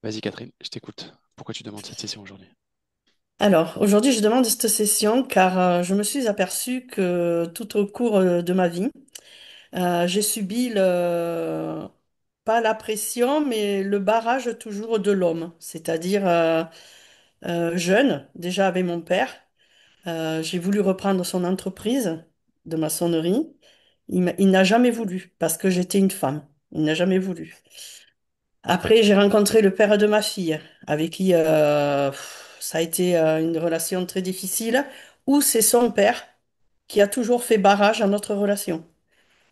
Vas-y Catherine, je t'écoute. Pourquoi tu demandes cette session aujourd'hui? Alors, aujourd'hui, je demande cette session car je me suis aperçue que tout au cours de ma vie, j'ai subi pas la pression, mais le barrage toujours de l'homme. C'est-à-dire, jeune, déjà avec mon père, j'ai voulu reprendre son entreprise de maçonnerie. Il n'a jamais voulu parce que j'étais une femme. Il n'a jamais voulu. Après, j'ai rencontré le père de ma fille, avec qui ça a été une relation très difficile, où c'est son père qui a toujours fait barrage à notre relation.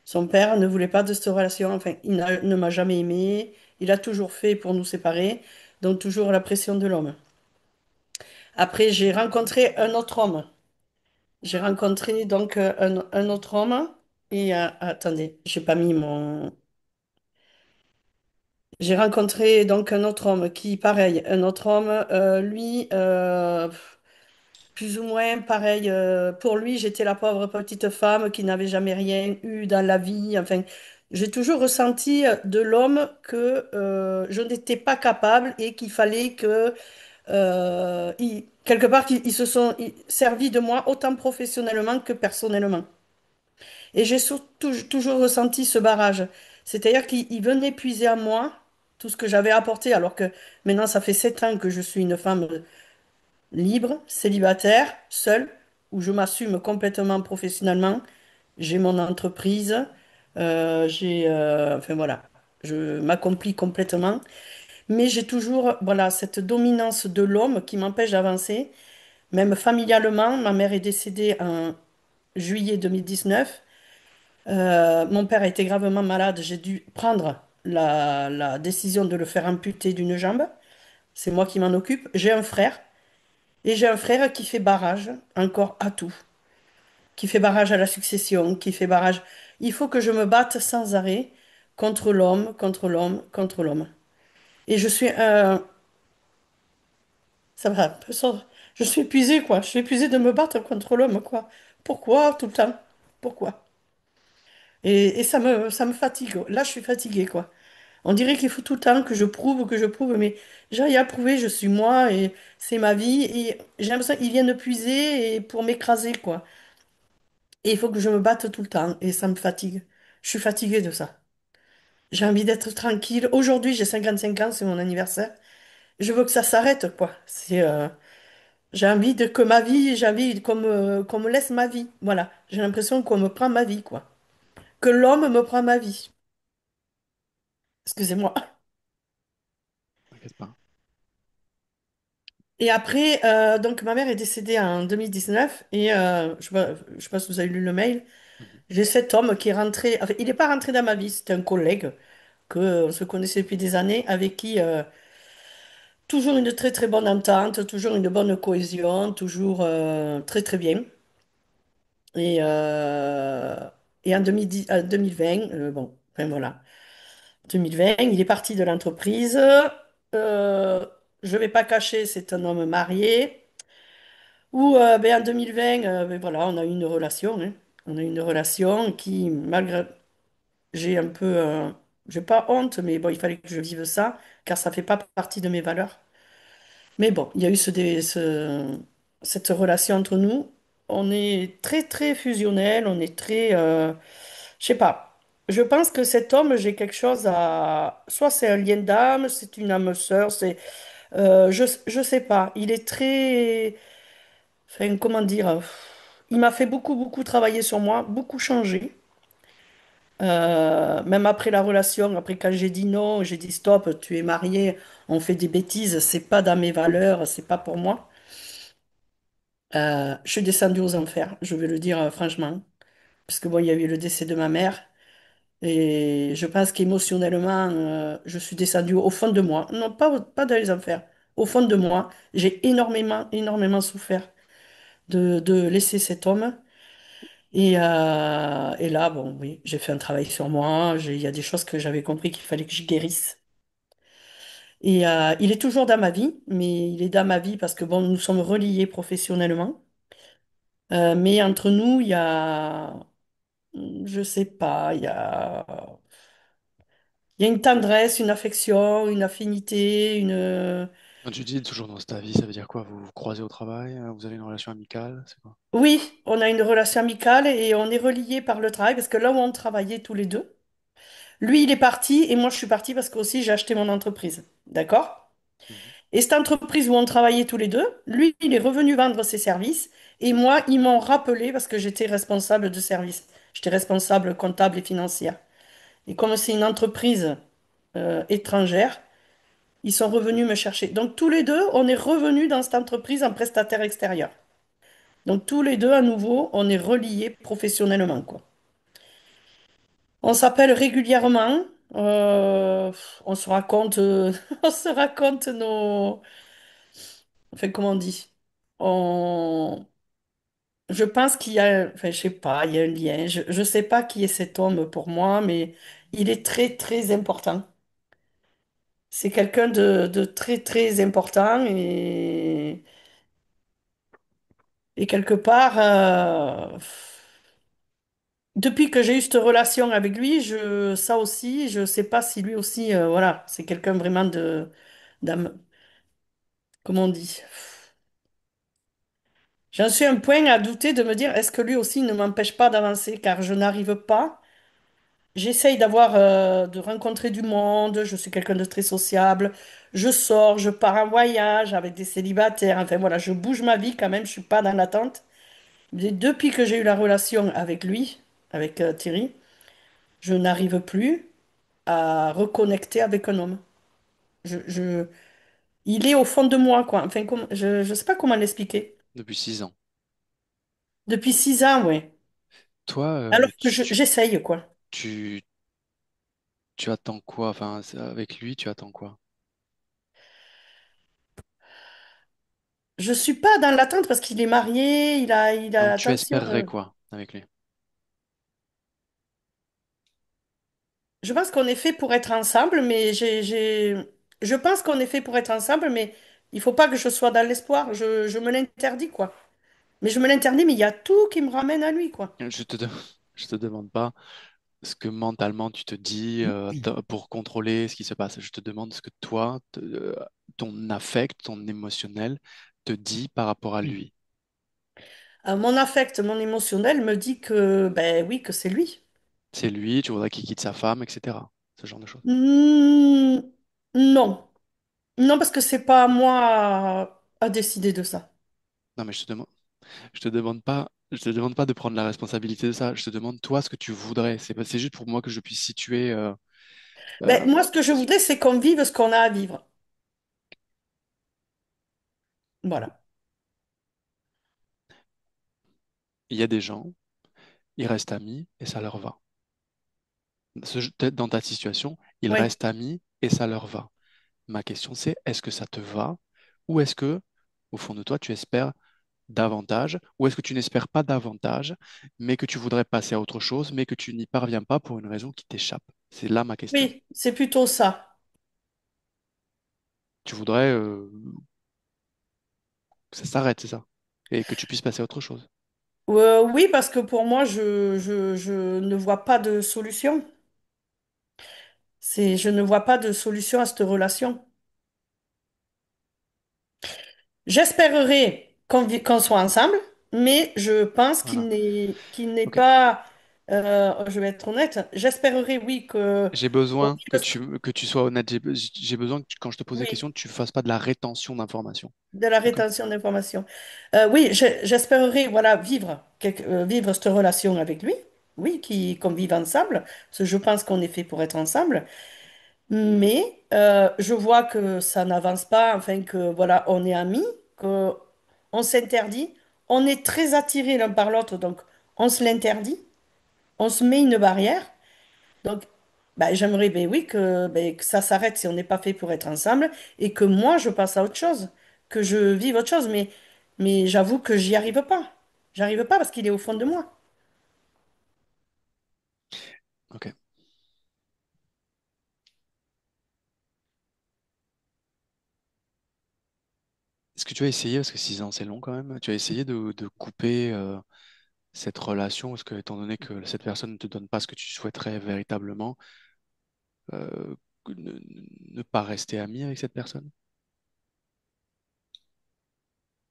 Son père ne voulait pas de cette relation, enfin, ne m'a jamais aimé, il a toujours fait pour nous séparer, donc toujours la pression de l'homme. Après, j'ai rencontré un autre homme. J'ai rencontré donc un autre homme, et attendez, j'ai pas mis mon. J'ai rencontré donc un autre homme qui, pareil, un autre homme, lui, plus ou moins pareil. Pour lui, j'étais la pauvre petite femme qui n'avait jamais rien eu dans la vie. Enfin, j'ai toujours ressenti de l'homme que je n'étais pas capable et qu'il fallait que, quelque part, qu'ils ils se sont servis de moi autant professionnellement que personnellement. Et j'ai surtout toujours ressenti ce barrage. C'est-à-dire qu'il venait puiser à moi tout ce que j'avais apporté, alors que maintenant, ça fait 7 ans que je suis une femme libre, célibataire, seule, où je m'assume complètement professionnellement. J'ai mon entreprise, enfin voilà, je m'accomplis complètement. Mais j'ai toujours, voilà, cette dominance de l'homme qui m'empêche d'avancer. Même familialement, ma mère est décédée en juillet 2019. Mon père a été gravement malade. J'ai dû prendre la décision de le faire amputer d'une jambe. C'est moi qui m'en occupe. J'ai un frère. Et j'ai un frère qui fait barrage encore à tout. Qui fait barrage à la succession, qui fait barrage. Il faut que je me batte sans arrêt contre l'homme, contre l'homme, contre l'homme. Et je suis ça va, je suis épuisée, quoi. Je suis épuisée de me battre contre l'homme, quoi. Pourquoi tout le temps? Pourquoi? Et ça me fatigue. Là, je suis fatiguée, quoi. On dirait qu'il faut tout le temps que je prouve, mais j'ai rien à prouver, je suis moi et c'est ma vie. Et j'ai l'impression qu'ils viennent puiser et pour m'écraser, quoi. Et il faut que je me batte tout le temps et ça me fatigue. Je suis fatiguée de ça. J'ai envie d'être tranquille. Aujourd'hui, j'ai 55 ans, c'est mon anniversaire. Je veux que ça s'arrête, quoi. J'ai envie que ma vie, j'ai envie qu'on me laisse ma vie. Voilà. J'ai l'impression qu'on me prend ma vie, quoi. Que l'homme me prend ma vie. Excusez-moi. T'inquiète pas. Et après, donc ma mère est décédée en 2019 et je sais pas si vous avez lu le mail. Mhm. J'ai cet homme qui est rentré, enfin, il n'est pas rentré dans ma vie, c'était un collègue que on se connaissait depuis des années, avec qui toujours une très très bonne entente, toujours une bonne cohésion, toujours très très bien. Et, euh, et en 2010, 2020, bon, enfin voilà, 2020, il est parti de l'entreprise. Je vais pas cacher, c'est un homme marié. Ou ben, en 2020, ben, voilà, on a eu une relation, hein. On a eu une relation qui, malgré, j'ai un peu, j'ai pas honte, mais bon, il fallait que je vive ça, car ça fait pas partie de mes valeurs. Mais bon, il y a eu cette relation entre nous. On est très, très fusionnel, on est très, je sais pas. Je pense que cet homme, j'ai quelque chose à, soit c'est un lien d'âme, c'est une âme sœur, je sais pas. Il est très, enfin, comment dire, il m'a fait beaucoup, beaucoup travailler sur moi, beaucoup changer. Même après la relation, après quand j'ai dit non, j'ai dit stop, tu es marié, on fait des bêtises, c'est pas dans mes valeurs, c'est pas pour moi. Je suis descendue aux enfers, je vais le dire franchement, parce que bon, il y a eu le décès de ma mère et je pense qu'émotionnellement, je suis descendue au fond de moi. Non, pas dans les enfers, au fond de moi. J'ai énormément, énormément souffert de laisser cet homme. Et là, bon, oui, j'ai fait un travail sur moi. Il y a des choses que j'avais compris qu'il fallait que je guérisse. Et il est toujours dans ma vie, mais il est dans ma vie parce que bon, nous sommes reliés professionnellement. Mais entre nous, je sais pas, Il y a une tendresse, une affection, une affinité, une... Quand tu dis toujours dans ta vie, ça veut dire quoi? Vous vous croisez au travail? Vous avez une relation amicale? C'est quoi? Oui, on a une relation amicale et on est reliés par le travail parce que là où on travaillait tous les deux, lui il est parti et moi je suis partie parce que aussi j'ai acheté mon entreprise. D'accord? Mhm. Et cette entreprise où on travaillait tous les deux, lui il est revenu vendre ses services et moi ils m'ont rappelé parce que j'étais responsable de service. J'étais responsable comptable et financière. Et comme c'est une entreprise étrangère, ils sont revenus me chercher. Donc tous les deux, on est revenus dans cette entreprise en prestataire extérieur. Donc tous les deux, à nouveau, on est reliés professionnellement, quoi. On s'appelle régulièrement. On se raconte, on se raconte nos. Enfin, comment on dit? On... Je pense qu'il y a, enfin, je sais pas, il y a un lien. Je sais pas qui est cet homme pour moi, mais il est très, très important. C'est quelqu'un de très, très important et quelque part, depuis que j'ai eu cette relation avec lui, ça aussi, je sais pas si lui aussi, voilà, c'est quelqu'un vraiment comment on dit? J'en suis un point à douter de me dire, est-ce que lui aussi ne m'empêche pas d'avancer, car je n'arrive pas. J'essaye de rencontrer du monde, je suis quelqu'un de très sociable, je sors, je pars en voyage avec des célibataires, enfin voilà, je bouge ma vie quand même, je suis pas dans l'attente. Mais depuis que j'ai eu la relation avec lui, avec Thierry, je n'arrive plus à reconnecter avec un homme. Il est au fond de moi, quoi. Enfin, je ne sais pas comment l'expliquer. Depuis 6 ans. Depuis 6 ans, ouais. Toi, Alors que j'essaye, quoi. tu, tu attends quoi? Enfin, avec lui, tu attends quoi? Je suis pas dans l'attente parce qu'il est marié, Non, il a, tu attention. espérerais quoi avec lui? Je pense qu'on est fait pour être ensemble, mais je pense qu'on est fait pour être ensemble, mais il faut pas que je sois dans l'espoir. Je me l'interdis, quoi. Mais je me l'interdis, mais il y a tout qui me ramène à lui, quoi. Je te demande pas ce que mentalement tu te dis pour contrôler ce qui se passe. Je te demande ce que toi, ton affect, ton émotionnel te dit par rapport à lui. Mon affect, mon émotionnel me dit que, ben oui, que c'est lui. C'est lui, tu voudrais qu'il quitte sa femme, etc. Ce genre de choses. Hmm, non. Non, parce que c'est pas à moi à décider de ça. Non, mais je te demande pas de prendre la responsabilité de ça. Je te demande toi ce que tu voudrais. C'est juste pour moi que je puisse situer. Ben, Euh, moi, ce que je voudrais, c'est qu'on vive ce qu'on a à vivre. Voilà. il y a des gens, ils restent amis et ça leur va. Peut-être dans ta situation, ils Oui. restent amis et ça leur va. Ma question c'est, est-ce que ça te va ou est-ce que, au fond de toi, tu espères davantage ou est-ce que tu n'espères pas davantage, mais que tu voudrais passer à autre chose, mais que tu n'y parviens pas pour une raison qui t'échappe? C'est là ma question. Oui, c'est plutôt ça. Tu voudrais que ça s'arrête, c'est ça? Et que tu puisses passer à autre chose. Oui, parce que pour moi, je ne vois pas de solution. Je ne vois pas de solution à cette relation. J'espérerais qu'on soit ensemble, mais je pense Voilà. qu'il n'est Ok. pas, je vais être honnête, j'espérerais, oui, J'ai qu'on besoin que vive- tu sois honnête. J'ai besoin que quand je te pose des questions, oui, tu ne fasses pas de la rétention d'informations. de la D'accord? rétention d'informations. Oui, j'espérerais, voilà, vivre cette relation avec lui, oui, qu'on vive ensemble, parce que je pense qu'on est fait pour être ensemble. Mais je vois que ça n'avance pas, enfin que voilà, on est amis, que on s'interdit, on est très attirés l'un par l'autre, donc on se l'interdit, on se met une barrière. Donc, bah, j'aimerais, ben oui, que ça s'arrête si on n'est pas fait pour être ensemble et que moi je passe à autre chose, que je vive autre chose. Mais j'avoue que j'y arrive pas. J'arrive pas parce qu'il est au fond de moi. Ok. Est-ce que tu as essayé, parce que 6 ans c'est long quand même, tu as essayé de couper cette relation, parce que étant donné que cette personne ne te donne pas ce que tu souhaiterais véritablement, euh, ne, ne pas rester ami avec cette personne?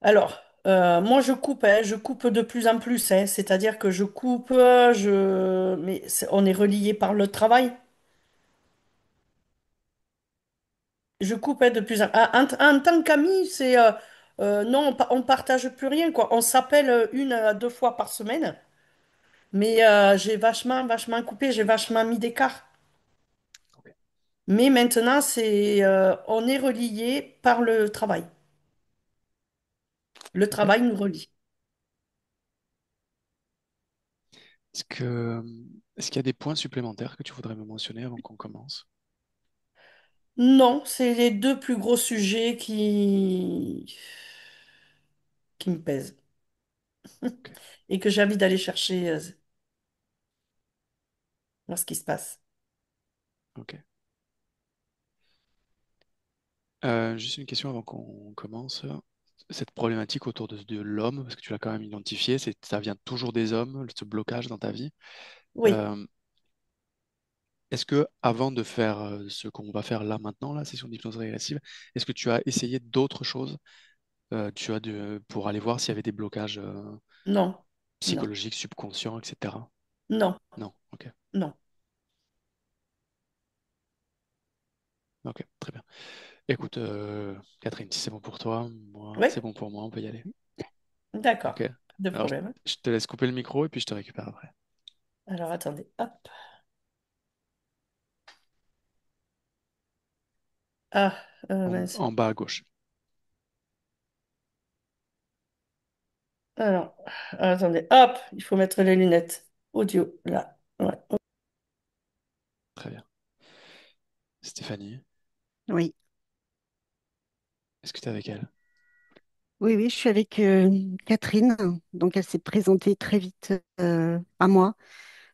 Alors, moi, je coupe, hein, je coupe de plus en plus, hein, c'est-à-dire que je coupe, on est relié par le travail. Je coupe, hein, de plus en en tant qu'ami, non, on partage plus rien, quoi. On s'appelle une à deux fois par semaine, mais j'ai vachement coupé, j'ai vachement mis d'écart. Ok. Mais maintenant, on est relié par le travail. Le Ok. travail nous relie. Est-ce que, est-ce qu'il y a des points supplémentaires que tu voudrais me mentionner avant qu'on commence? Non, c'est les deux plus gros sujets qui me pèsent Ok. et que j'ai envie d'aller chercher voir ce qui se passe. Ok. Juste une question avant qu'on commence. Cette problématique autour de l'homme, parce que tu l'as quand même identifié, ça vient toujours des hommes, ce blocage dans ta vie. Oui, Euh, Est-ce que avant de faire ce qu'on va faire là maintenant, la session d'hypnose régressive, est-ce que tu as essayé d'autres choses pour aller voir s'il y avait des blocages non, non, psychologiques, subconscients, etc. non, Non, ok, non. ok, très bien. Écoute, Catherine, si c'est bon pour toi, moi, Oui, c'est bon pour moi, on peut y aller. d'accord, Ok. pas de Alors, problème. je te laisse couper le micro et puis je te récupère après. Alors attendez, hop. Ah, mince. En bas à gauche. Alors, attendez, hop, il faut mettre les lunettes. Audio, là. Ouais. Très bien. Stéphanie, Oui, est-ce que tu es avec elle? oui, oui, je suis avec Catherine. Donc, elle s'est présentée très vite à moi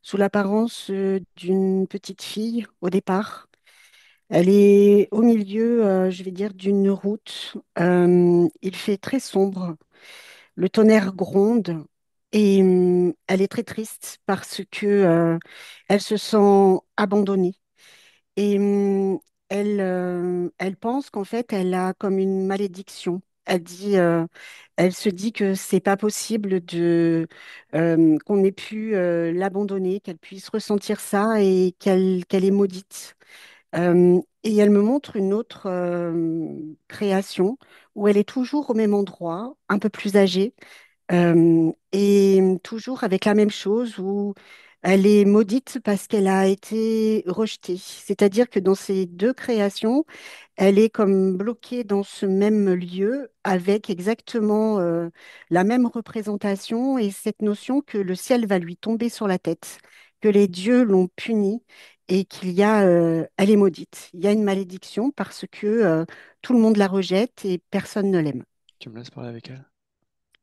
sous l'apparence d'une petite fille au départ. Elle est au milieu, je vais dire, d'une route. Il fait très sombre, le tonnerre gronde et elle est très triste parce que elle se sent abandonnée. Et elle pense qu'en fait, elle a comme une malédiction. Elle se dit que c'est pas possible qu'on ait pu l'abandonner, qu'elle puisse ressentir ça et qu'elle est maudite. Et elle me montre une autre création où elle est toujours au même endroit, un peu plus âgée, et toujours avec la même chose où elle est maudite parce qu'elle a été rejetée. C'est-à-dire que dans ces deux créations, elle est comme bloquée dans ce même lieu avec exactement la même représentation et cette notion que le ciel va lui tomber sur la tête, que les dieux l'ont punie et elle est maudite. Il y a une malédiction parce que tout le monde la rejette et personne ne l'aime. Tu me laisses parler avec elle?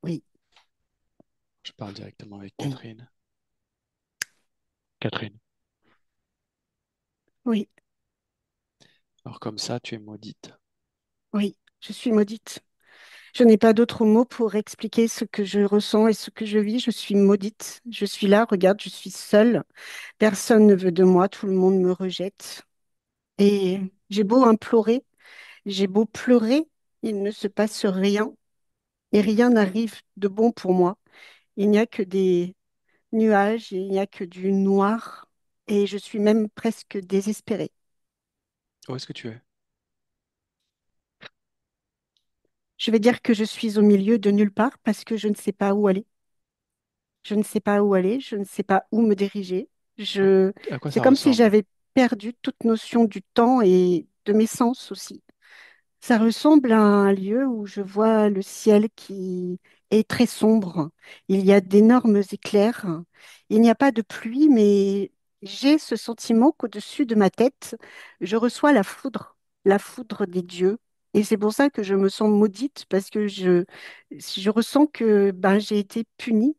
Oui, Je parle directement avec Catherine. Catherine. oui, Alors comme ça, tu es maudite. oui, je suis maudite. Je n'ai pas d'autres mots pour expliquer ce que je ressens et ce que je vis. Je suis maudite. Je suis là, regarde, je suis seule. Personne ne veut de moi, tout le monde me rejette. Et j'ai beau implorer, j'ai beau pleurer, il ne se passe rien et rien n'arrive de bon pour moi. Il n'y a que des nuages, il n'y a que du noir et je suis même presque désespérée. Où est-ce que tu es? Je vais dire que je suis au milieu de nulle part parce que je ne sais pas où aller. Je ne sais pas où aller, je ne sais pas où me diriger. À, Je... à quoi C'est ça comme si ressemble? j'avais perdu toute notion du temps et de mes sens aussi. Ça ressemble à un lieu où je vois le ciel qui est très sombre. Il y a d'énormes éclairs. Il n'y a pas de pluie, mais j'ai ce sentiment qu'au-dessus de ma tête, je reçois la foudre des dieux. Et c'est pour ça que je me sens maudite, parce que je ressens que ben, j'ai été punie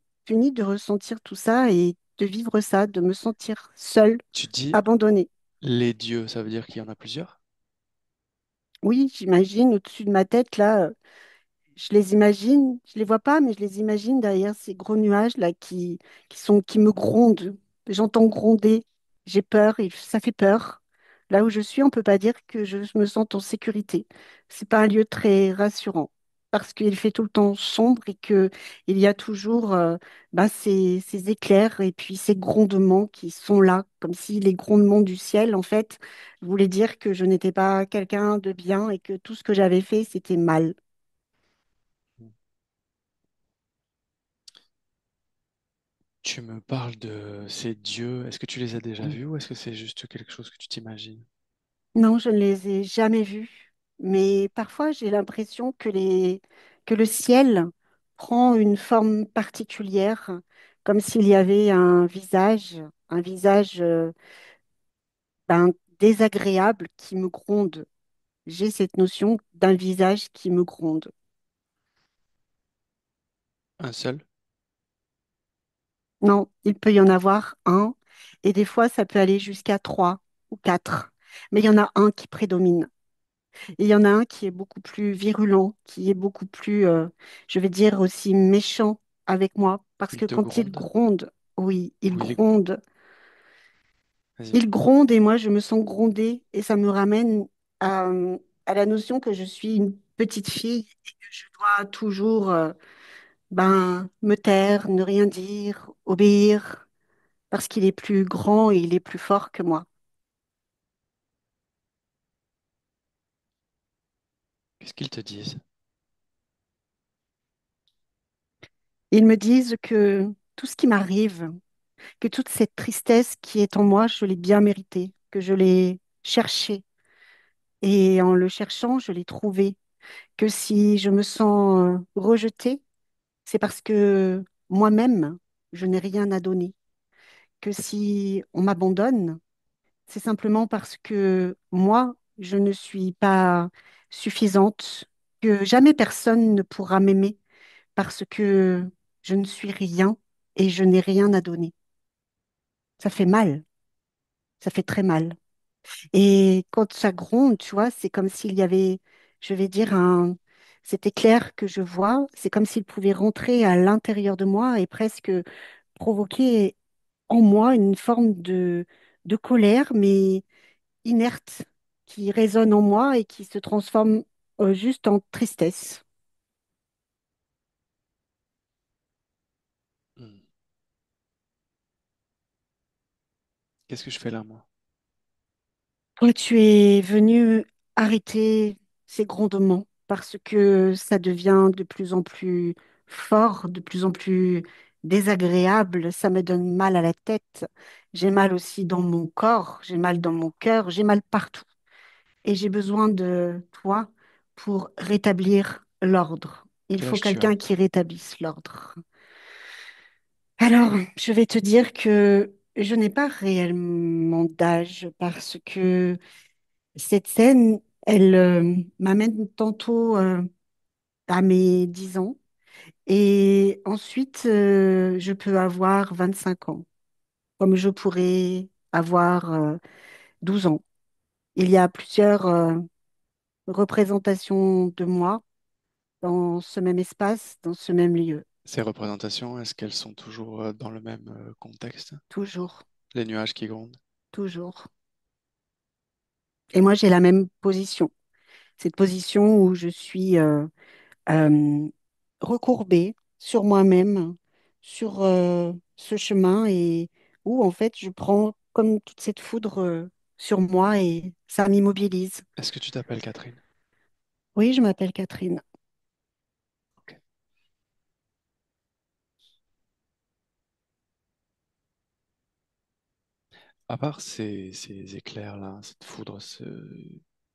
de ressentir tout ça et de vivre ça, de me sentir seule, Tu dis abandonnée. les dieux, ça veut dire qu'il y en a plusieurs? Oui, j'imagine au-dessus de ma tête, là. Je les imagine, je les vois pas, mais je les imagine derrière ces gros nuages là qui me grondent. J'entends gronder. J'ai peur et ça fait peur. Là où je suis, on peut pas dire que je me sente en sécurité. C'est pas un lieu très rassurant parce qu'il fait tout le temps sombre et que il y a toujours ces éclairs et puis ces grondements qui sont là, comme si les grondements du ciel, en fait, voulaient dire que je n'étais pas quelqu'un de bien et que tout ce que j'avais fait, c'était mal. Tu me parles de ces dieux. Est-ce que tu les as déjà vus ou est-ce que c'est juste quelque chose que tu t'imagines? Non, je ne les ai jamais vus, mais parfois j'ai l'impression que le ciel prend une forme particulière, comme s'il y avait un visage ben, désagréable qui me gronde. J'ai cette notion d'un visage qui me gronde. Un seul? Non, il peut y en avoir un, et des fois ça peut aller jusqu'à trois ou quatre, mais il y en a un qui prédomine. Et il y en a un qui est beaucoup plus virulent, qui est beaucoup plus, je vais dire aussi méchant avec moi, parce Il que te quand il gronde? gronde, oui, Ou il est... Vas-y. il gronde et moi je me sens grondée et ça me ramène à, à la notion que je suis une petite fille et que je dois toujours, me taire, ne rien dire, obéir, parce qu'il est plus grand et il est plus fort que moi. Qu'est-ce qu'ils te disent? Ils me disent que tout ce qui m'arrive, que toute cette tristesse qui est en moi, je l'ai bien méritée, que je l'ai cherchée. Et en le cherchant, je l'ai trouvé. Que si je me sens rejetée, c'est parce que moi-même, je n'ai rien à donner. Que si on m'abandonne, c'est simplement parce que moi, je ne suis pas suffisante, que jamais personne ne pourra m'aimer parce que je ne suis rien et je n'ai rien à donner. Ça fait mal, ça fait très mal. Et quand ça gronde, tu vois, c'est comme s'il y avait, je vais dire, cet éclair que je vois, c'est comme s'il pouvait rentrer à l'intérieur de moi et presque provoquer en moi une forme de colère, mais inerte, qui résonne en moi et qui se transforme juste en tristesse. Hmm. Qu'est-ce que je fais là, moi? Toi, tu es venu arrêter ces grondements parce que ça devient de plus en plus fort, de plus en plus désagréable. Ça me donne mal à la tête. J'ai mal aussi dans mon corps, j'ai mal dans mon cœur, j'ai mal partout. Et j'ai besoin de toi pour rétablir l'ordre. Il Quel faut âge tu as? quelqu'un qui rétablisse l'ordre. Alors, je vais te dire que je n'ai pas réellement d'âge parce que cette scène, elle m'amène tantôt à mes 10 ans et ensuite je peux avoir 25 ans, comme je pourrais avoir 12 ans. Il y a plusieurs représentations de moi dans ce même espace, dans ce même lieu, Ces représentations, est-ce qu'elles sont toujours dans le même contexte? toujours, Les nuages qui grondent? toujours. Et moi, j'ai la même position, cette position où je suis euh, recourbée sur moi-même, sur ce chemin et où en fait je prends comme toute cette foudre sur moi et ça m'immobilise. Est-ce que tu t'appelles Catherine? Oui, je m'appelle Catherine. Ok. À part ces éclairs-là, cette foudre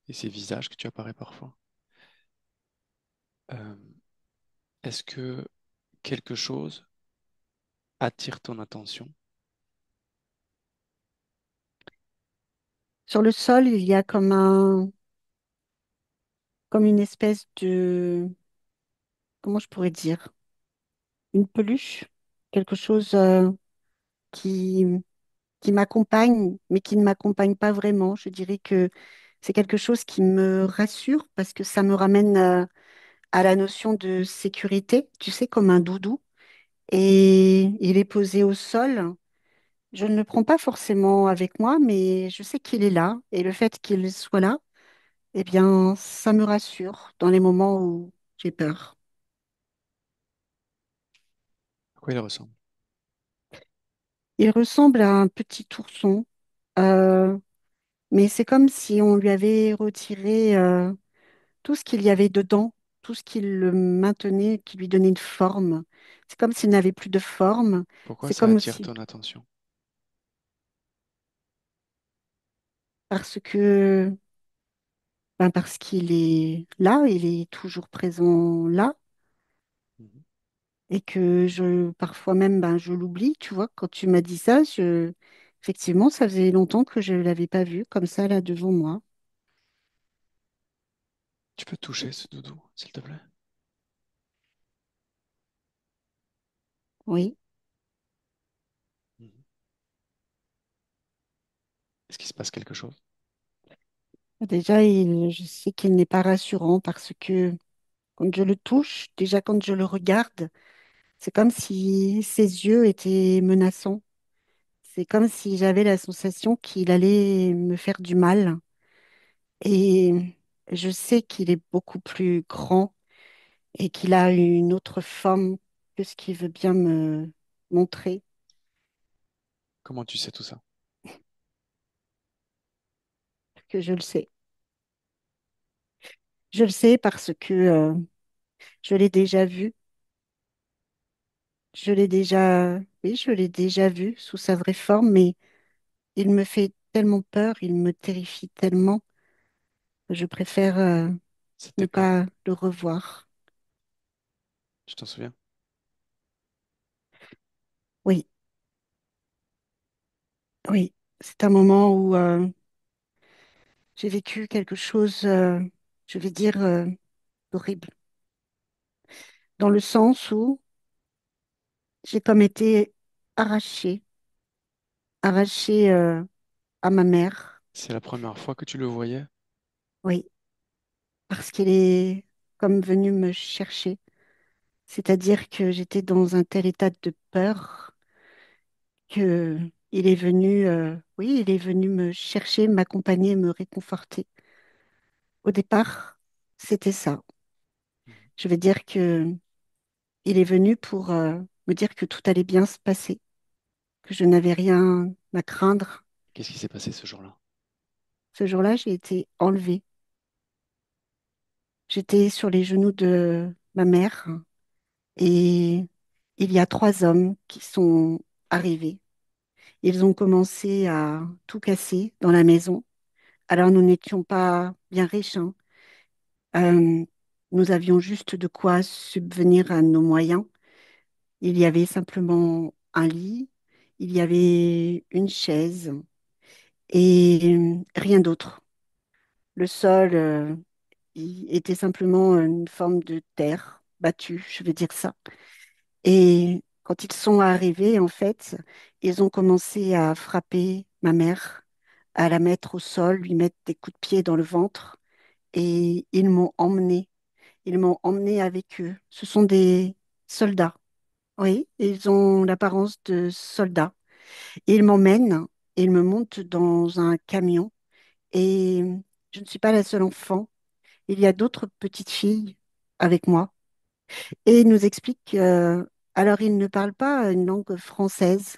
et ces visages que tu apparais parfois, euh, est-ce que quelque chose attire ton attention? Sur le sol, il y a comme une espèce comment je pourrais dire, une peluche, quelque chose qui, qui m'accompagne, mais qui ne m'accompagne pas vraiment. Je dirais que c'est quelque chose qui me rassure parce que ça me ramène à la notion de sécurité, tu sais, comme un doudou. Et il est posé au sol. Je ne le prends pas forcément avec moi, mais je sais qu'il est là. Et le fait qu'il soit là, eh bien, ça me rassure dans les moments où j'ai peur. À quoi il ressemble? Il ressemble à un petit ourson, euh, mais c'est comme si on lui avait retiré tout ce qu'il y avait dedans, tout ce qui le maintenait, qui lui donnait une forme. C'est comme s'il n'avait plus de forme. Pourquoi C'est ça comme attire aussi ton attention? parce que, ben parce qu'il est là, il est toujours présent là, Mhm. et que parfois même, ben, je l'oublie. Tu vois, quand tu m'as dit ça, effectivement, ça faisait longtemps que je ne l'avais pas vu comme ça là devant moi. Tu peux toucher ce doudou, s'il te plaît? Oui. Mhm. Est-ce qu'il se passe quelque chose? Déjà, je sais qu'il n'est pas rassurant parce que quand je le touche, déjà quand je le regarde, c'est comme si ses yeux étaient menaçants. C'est comme si j'avais la sensation qu'il allait me faire du mal. Et je sais qu'il est beaucoup plus grand et qu'il a une autre forme que ce qu'il veut bien me montrer, Comment tu sais tout ça? que je le sais. Je le sais parce que je l'ai déjà vu. Oui, je l'ai déjà vu sous sa vraie forme, mais il me fait tellement peur, il me terrifie tellement que je préfère ne C'était quand? pas le revoir. Tu t'en souviens? Oui, oui, c'est un moment où j'ai vécu quelque chose, je vais dire, d'horrible, dans le sens où j'ai comme été arrachée, arrachée à ma mère, C'est la première fois que tu le voyais? oui, parce qu'elle est comme venue me chercher. C'est-à-dire que j'étais dans un tel état de peur que il est venu, oui, il est venu me chercher, m'accompagner, me réconforter. Au départ, c'était ça. Mhm. Je veux dire que il est venu pour me dire que tout allait bien se passer, que je n'avais rien à craindre. Qu'est-ce qui s'est passé ce jour-là? Ce jour-là, j'ai été enlevée. J'étais sur les genoux de ma mère et il y a trois hommes qui sont arrivés. Ils ont commencé à tout casser dans la maison. Alors, nous n'étions pas bien riches, hein. Euh, Nous avions juste de quoi subvenir à nos moyens. Il y avait simplement un lit, il y avait une chaise et rien d'autre. Le sol, était simplement une forme de terre battue, je vais dire ça. Et quand ils sont arrivés, en fait, ils ont commencé à frapper ma mère, à la mettre au sol, lui mettre des coups de pied dans le ventre et ils m'ont emmenée. Ils m'ont emmenée avec eux. Ce sont des soldats. Oui, ils ont l'apparence de soldats. Ils m'emmènent et ils me montent dans un camion. Et je ne suis pas la seule enfant. Il y a d'autres petites filles avec moi. Et ils nous expliquent alors ils ne parlent pas une langue française.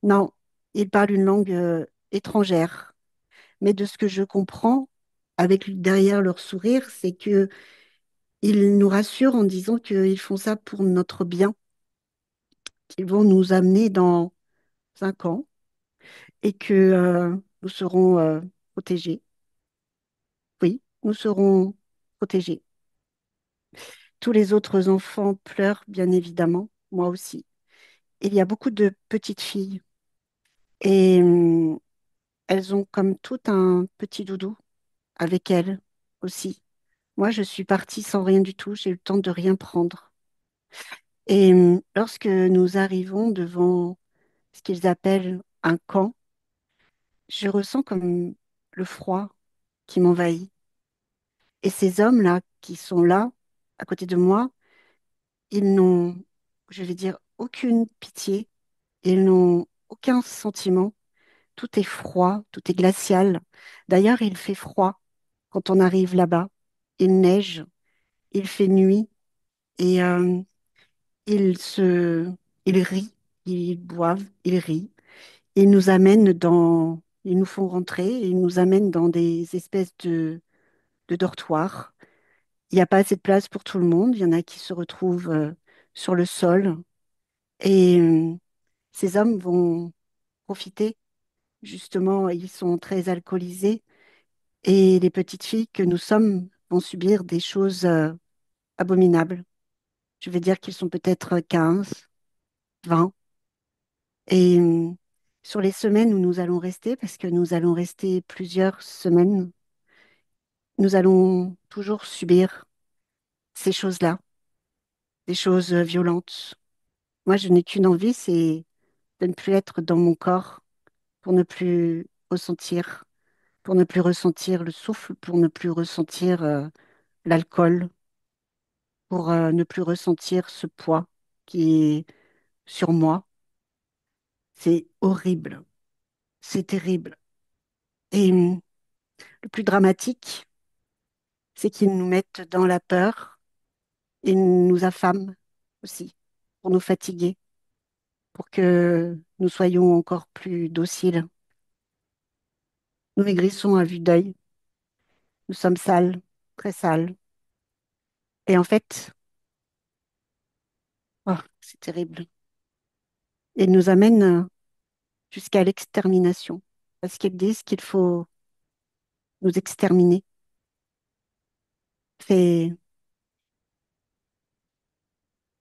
Non, ils parlent une langue étrangère. Mais de ce que je comprends, derrière leur sourire, c'est que ils nous rassurent en disant qu'ils font ça pour notre bien, qu'ils vont nous amener dans 5 ans et que nous serons protégés. Oui, nous serons protégés. Tous les autres enfants pleurent, bien évidemment, moi aussi. Il y a beaucoup de petites filles et elles ont comme tout un petit doudou avec elles aussi. Moi, je suis partie sans rien du tout, j'ai eu le temps de rien prendre. Et lorsque nous arrivons devant ce qu'ils appellent un camp, je ressens comme le froid qui m'envahit. Et ces hommes-là qui sont là, à côté de moi, ils n'ont, je vais dire, aucune pitié. Ils n'ont aucun sentiment. Tout est froid, tout est glacial. D'ailleurs, il fait froid quand on arrive là-bas. Il neige, il fait nuit et ils se, ils rient, ils boivent, ils rient. Ils nous font rentrer, et ils nous amènent dans des espèces de dortoirs. Il n'y a pas assez de place pour tout le monde. Il y en a qui se retrouvent sur le sol. Et ces hommes vont profiter. Justement, ils sont très alcoolisés. Et les petites filles que nous sommes vont subir des choses abominables. Je vais dire qu'ils sont peut-être 15, 20. Et sur les semaines où nous allons rester, parce que nous allons rester plusieurs semaines, nous allons toujours subir ces choses-là, des choses violentes. Moi, je n'ai qu'une envie, c'est de ne plus être dans mon corps pour ne plus ressentir, pour ne plus ressentir le souffle, pour ne plus ressentir l'alcool, pour ne plus ressentir ce poids qui est sur moi. C'est horrible, c'est terrible. Et le plus dramatique, c'est qu'ils nous mettent dans la peur et nous affament aussi pour nous fatiguer, pour que nous soyons encore plus dociles. Nous maigrissons à vue d'œil, nous sommes sales, très sales. Et en fait, oh, c'est terrible. Et ils nous amènent jusqu'à l'extermination, parce qu'ils disent qu'il faut nous exterminer. C'est,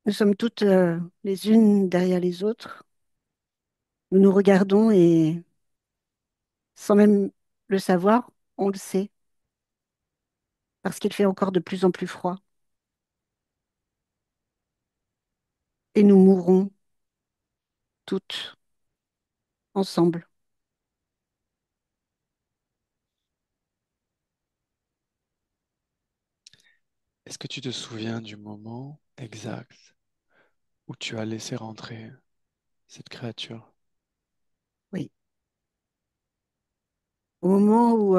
nous sommes toutes les unes derrière les autres. Nous nous regardons et sans même le savoir, on le sait, parce qu'il fait encore de plus en plus froid. Et nous mourrons toutes ensemble. Est-ce que tu te souviens du moment exact où tu as laissé rentrer cette créature? Oui. Au moment où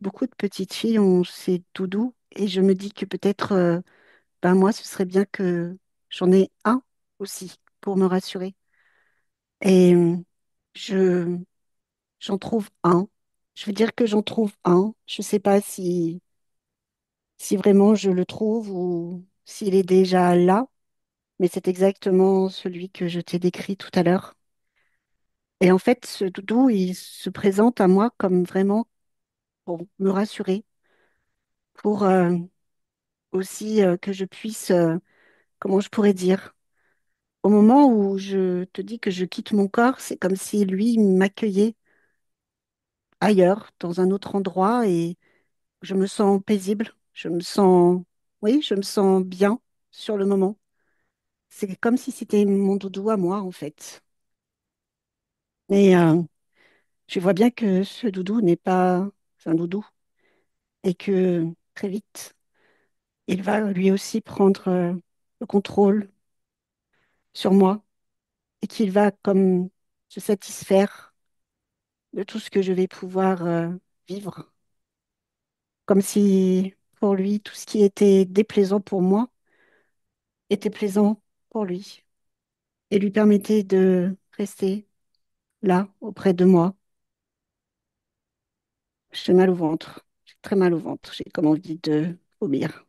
beaucoup de petites filles ont ces doudous, et je me dis que peut-être, moi, ce serait bien que j'en ai un aussi pour me rassurer. Et je, j'en trouve un. Je veux dire que j'en trouve un. Je ne sais pas si vraiment je le trouve ou s'il est déjà là, mais c'est exactement celui que je t'ai décrit tout à l'heure. Et en fait, ce doudou, il se présente à moi comme vraiment pour me rassurer, pour aussi que je puisse, comment je pourrais dire, au moment où je te dis que je quitte mon corps, c'est comme si lui m'accueillait ailleurs, dans un autre endroit, et je me sens paisible, oui, je me sens bien sur le moment. C'est comme si c'était mon doudou à moi, en fait. Mais je vois bien que ce doudou n'est pas un doudou et que très vite, il va lui aussi prendre le contrôle sur moi et qu'il va comme se satisfaire de tout ce que je vais pouvoir vivre. Comme si pour lui, tout ce qui était déplaisant pour moi était plaisant pour lui et lui permettait de rester là, auprès de moi. J'ai mal au ventre. J'ai très mal au ventre. J'ai comme envie de vomir.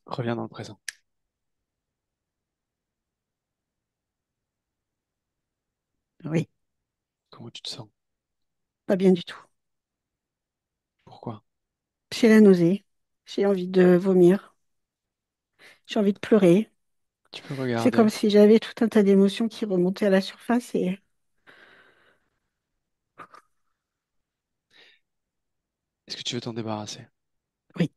Reviens dans le présent. Oui, Comment tu te sens? pas bien du tout. Pourquoi? J'ai la nausée. J'ai envie de vomir. J'ai envie de pleurer. Tu peux C'est regarder. comme si j'avais tout un tas d'émotions qui remontaient à la surface et Est-ce que tu veux t'en débarrasser? oui,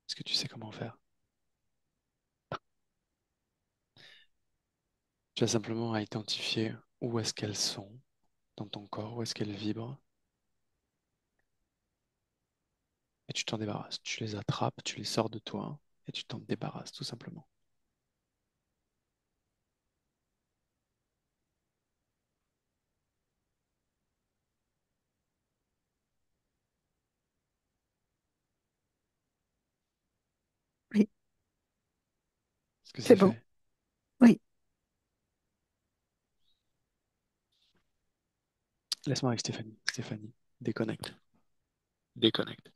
Est-ce que tu sais comment faire? Tu as simplement à identifier où est-ce qu'elles sont dans ton corps, où est-ce qu'elles vibrent, et tu t'en débarrasses. Tu les attrapes, tu les sors de toi, et tu t'en débarrasses tout simplement. Oui, Est-ce que c'est c'est bon. fait? Oui, Laisse-moi avec Stéphanie. Stéphanie, déconnecte. Déconnecte.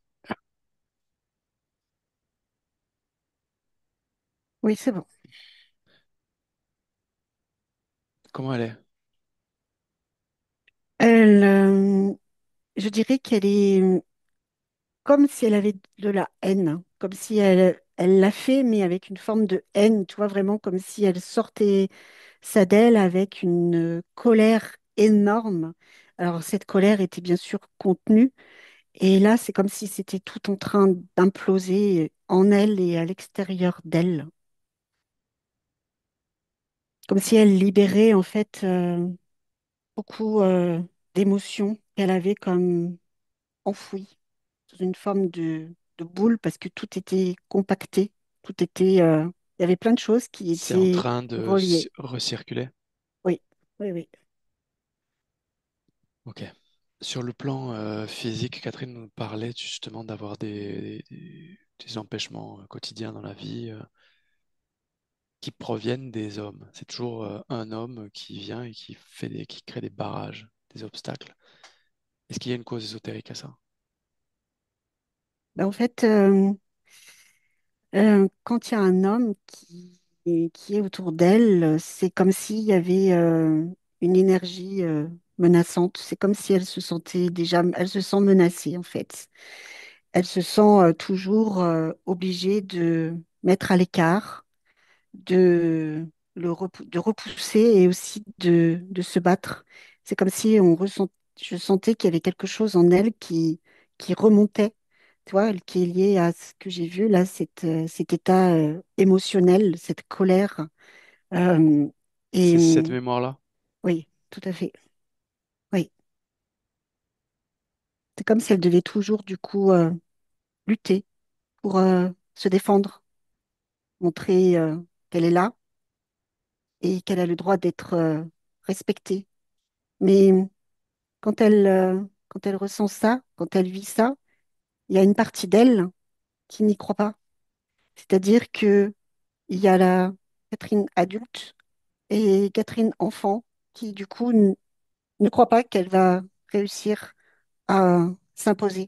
oui, c'est bon. Comment elle est? Elle, je dirais qu'elle est comme si elle avait de la haine, comme si elle l'a fait, mais avec une forme de haine, tu vois, vraiment comme si elle sortait ça d'elle avec une colère énorme. Alors, cette colère était bien sûr contenue, et là, c'est comme si c'était tout en train d'imploser en elle et à l'extérieur d'elle, comme si elle libérait en fait beaucoup d'émotions qu'elle avait comme enfouies sous une forme de boule parce que tout était compacté, tout était, il y avait plein de choses qui C'est en étaient train de reliées. recirculer. Oui, oui, oui. Ok. Sur le plan physique, Catherine nous parlait justement d'avoir des empêchements quotidiens dans la vie qui proviennent des hommes. C'est toujours un homme qui vient et qui crée des barrages, des obstacles. Est-ce qu'il y a une cause ésotérique à ça? Ben, en fait, quand il y a un homme qui est autour d'elle, c'est comme s'il y avait une énergie menaçante. C'est comme si elle se sentait déjà, elle se sent menacée en fait. Elle se sent toujours obligée de mettre à l'écart, de repousser et aussi de se battre. C'est comme si je sentais qu'il y avait quelque chose en elle qui remontait, tu vois, qui est lié à ce que j'ai vu là, cet état émotionnel, cette colère. Euh, et C'est cette mémoire-là? oui, tout à fait. Oui, c'est comme si elle devait toujours du coup lutter pour se défendre, montrer qu'elle est là et qu'elle a le droit d'être respectée. Mais quand elle ressent ça, quand elle vit ça, il y a une partie d'elle qui n'y croit pas. C'est-à-dire que il y a la Catherine adulte et Catherine enfant qui, du coup, ne croit pas qu'elle va réussir à s'imposer.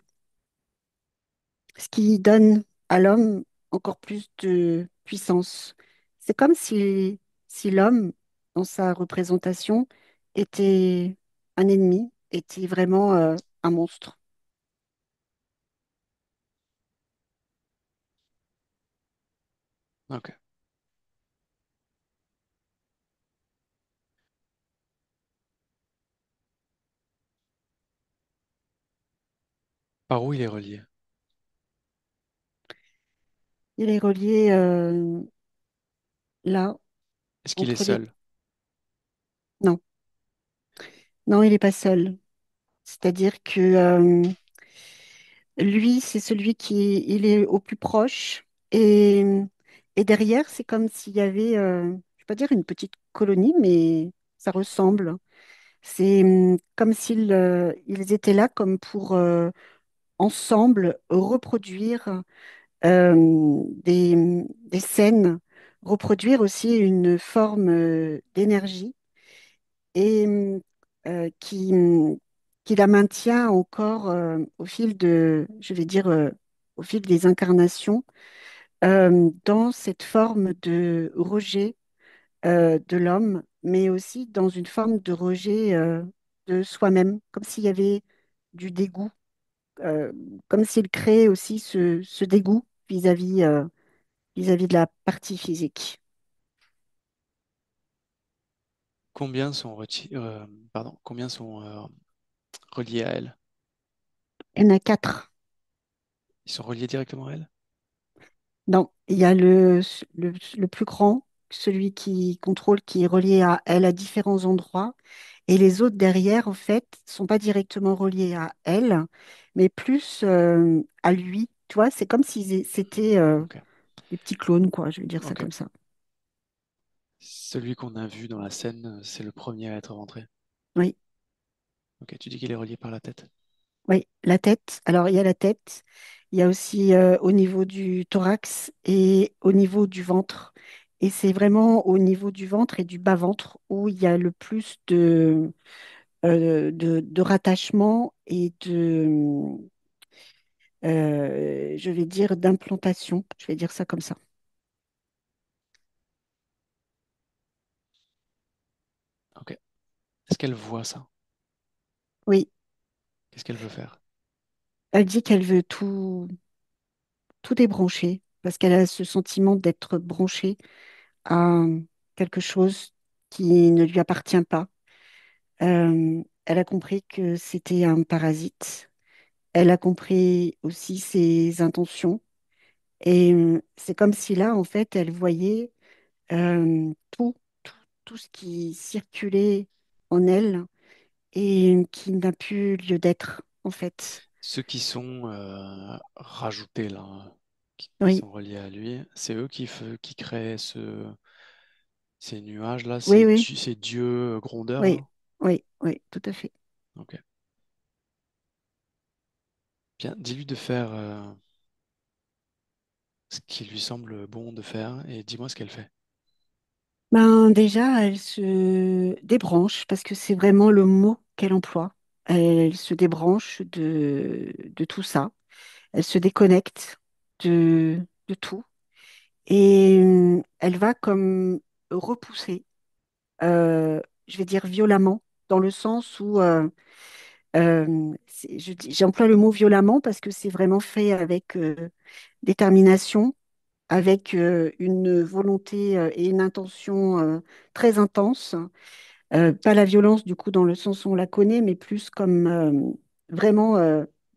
Ce qui donne à l'homme encore plus de puissance. C'est comme si l'homme, dans sa représentation, était un ennemi, était vraiment un monstre. Ok. Par où il est relié? Il est relié là, Est-ce qu'il est entre les... seul? Non, non, il n'est pas seul. C'est-à-dire que lui, c'est celui il est au plus proche. Et, et derrière, c'est comme s'il y avait, je ne vais pas dire une petite colonie, mais ça ressemble. C'est comme ils étaient là comme pour ensemble reproduire des scènes, reproduire aussi une forme d'énergie et qui la maintient encore au fil je vais dire, au fil des incarnations, dans cette forme de rejet de l'homme, mais aussi dans une forme de rejet de soi-même, comme s'il y avait du dégoût, euh, comme s'il créait aussi ce dégoût vis-à-vis vis-à-vis de la partie physique. Combien sont reliés à elle? Il y en a quatre. Ils sont reliés directement à elle? Non, il y a le plus grand, celui qui contrôle, qui est relié à elle à différents endroits. Et les autres derrière, en fait, sont pas directement reliés à elle, mais plus à lui. Tu vois, c'est comme si c'était Ok. des petits clones, quoi, je vais dire ça Ok. comme ça. Celui qu'on a vu dans la scène, c'est le premier à être rentré. Oui, Ok, tu dis qu'il est relié par la tête. oui, la tête. Alors, il y a la tête, il y a aussi au niveau du thorax et au niveau du ventre. Et c'est vraiment au niveau du ventre et du bas-ventre où il y a le plus de rattachement et je vais dire, d'implantation. Je vais dire ça comme ça. Ok. Est-ce qu'elle voit ça? Oui, Qu'est-ce qu'elle veut faire? elle dit qu'elle veut tout débrancher parce qu'elle a ce sentiment d'être branchée à quelque chose qui ne lui appartient pas. Elle a compris que c'était un parasite. Elle a compris aussi ses intentions. Et c'est comme si là, en fait, elle voyait tout, tout ce qui circulait en elle et qui n'a plus lieu d'être, en fait. Ceux qui sont rajoutés là, qui Oui, sont reliés à lui, c'est eux qui créent ces nuages-là, oui, oui, ces dieux grondeurs oui, là. oui, oui, tout à fait. Ok. Bien, dis-lui de faire ce qui lui semble bon de faire et dis-moi ce qu'elle fait. Ben, déjà, elle se débranche parce que c'est vraiment le mot qu'elle emploie. Elle se débranche de tout ça. Elle se déconnecte de tout. Et elle va comme repousser, je vais dire violemment, dans le sens où j'emploie le mot violemment parce que c'est vraiment fait avec détermination, avec une volonté et une intention très intense. Pas la violence, du coup, dans le sens où on la connaît, mais plus comme vraiment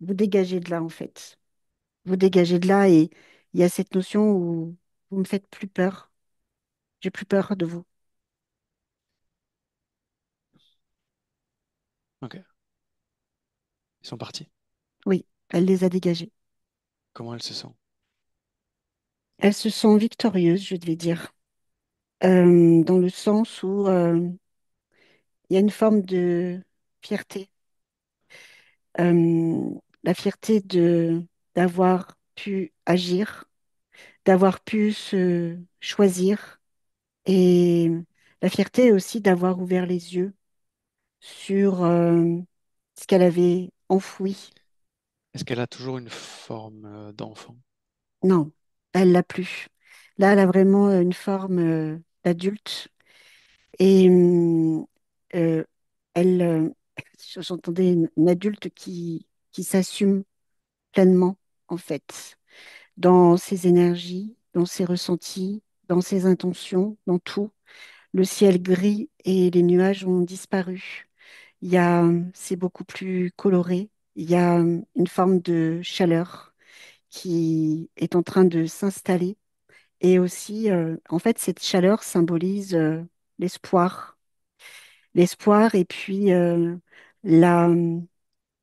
vous dégagez de là, en fait. Vous dégagez de là et il y a cette notion où vous me faites plus peur. J'ai plus peur de vous. Ok. Ils sont partis. Oui, elle les a dégagés. Comment elle se sent? Elle se sent victorieuse, je devais dire, dans le sens où il y a une forme de fierté. Euh, la fierté de d'avoir pu agir, d'avoir pu se choisir et la fierté aussi d'avoir ouvert les yeux sur ce qu'elle avait enfoui. Est-ce qu'elle a toujours une forme d'enfant? Non, elle l'a plus. Là, elle a vraiment une forme d'adulte et euh, elle, j'entendais une adulte qui s'assume pleinement, en fait, dans ses énergies, dans ses ressentis, dans ses intentions, dans tout. Le ciel gris et les nuages ont disparu. C'est beaucoup plus coloré. Il y a une forme de chaleur qui est en train de s'installer. Et aussi, en fait, cette chaleur symbolise l'espoir. L'espoir et puis la,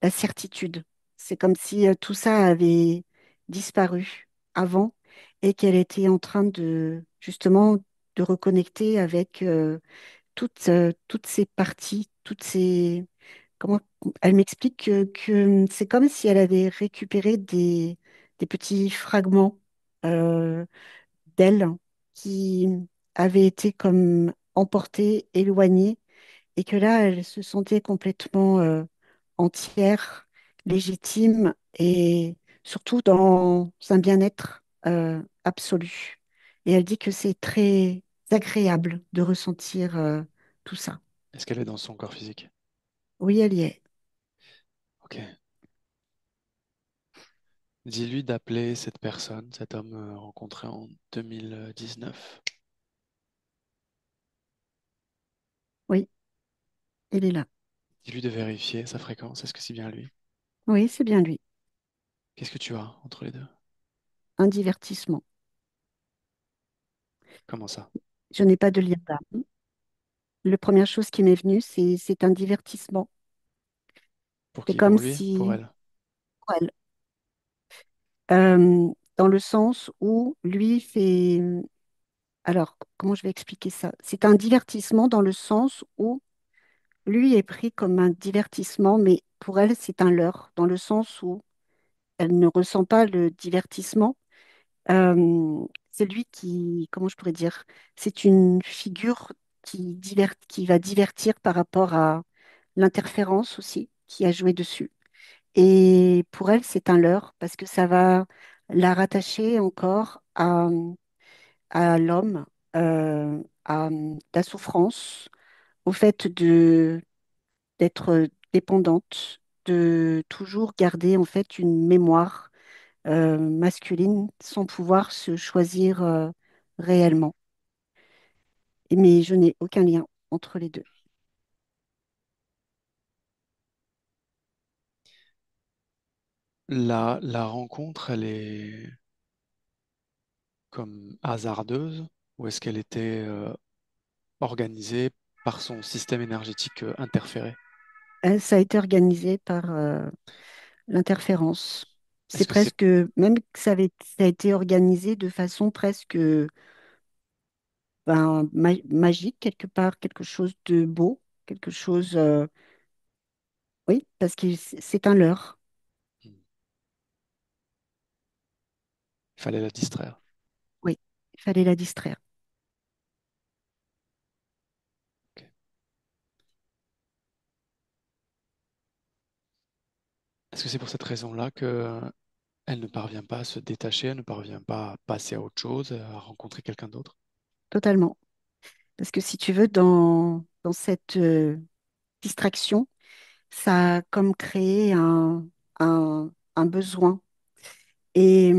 la certitude. C'est comme si tout ça avait disparu avant et qu'elle était en train de, justement, de reconnecter avec toutes ces parties, toutes ces... Comment elle m'explique que c'est comme si elle avait récupéré des petits fragments euh, d'elle qui avaient été comme emportés, éloignés, et que là, elle se sentait complètement entière, légitime et surtout dans un bien-être absolu. Et elle dit que c'est très agréable de ressentir tout ça. Est-ce qu'elle est dans son corps physique? Oui, elle y est. Ok. Dis-lui d'appeler cette personne, cet homme rencontré en 2019. Oui, elle est là. Dis-lui de vérifier sa fréquence. Est-ce que c'est bien lui? Oui, c'est bien lui. Qu'est-ce que tu as entre les deux? Un divertissement. Comment ça? Je n'ai pas de lien d'âme. La première chose qui m'est venue, c'est un divertissement. Pour C'est qui? comme Pour lui? Pour si, elle? pour elle, dans le sens où lui fait... Alors, comment je vais expliquer ça? C'est un divertissement dans le sens où lui est pris comme un divertissement, mais pour elle, c'est un leurre, dans le sens où elle ne ressent pas le divertissement. C'est lui qui, comment je pourrais dire, c'est une figure qui va divertir par rapport à l'interférence aussi qui a joué dessus. Et pour elle, c'est un leurre parce que ça va la rattacher encore à l'homme, à la souffrance, au fait d'être dépendante, de toujours garder en fait une mémoire masculine sans pouvoir se choisir réellement. Mais je n'ai aucun lien entre les deux. La rencontre, elle est comme hasardeuse ou est-ce qu'elle était organisée par son système énergétique interféré? Ça a été organisé par l'interférence. C'est Est-ce que c'est presque, même que ça a été organisé de façon presque ben, magique quelque part, quelque chose de beau, quelque chose, oui, parce que c'est un leurre. il fallait la distraire? Oui, il fallait la distraire. Ok. Est-ce que c'est pour cette raison-là que elle ne parvient pas à se détacher, elle ne parvient pas à passer à autre chose, à rencontrer quelqu'un d'autre? Totalement. Parce que si tu veux, dans cette distraction, ça a comme créé un besoin. Et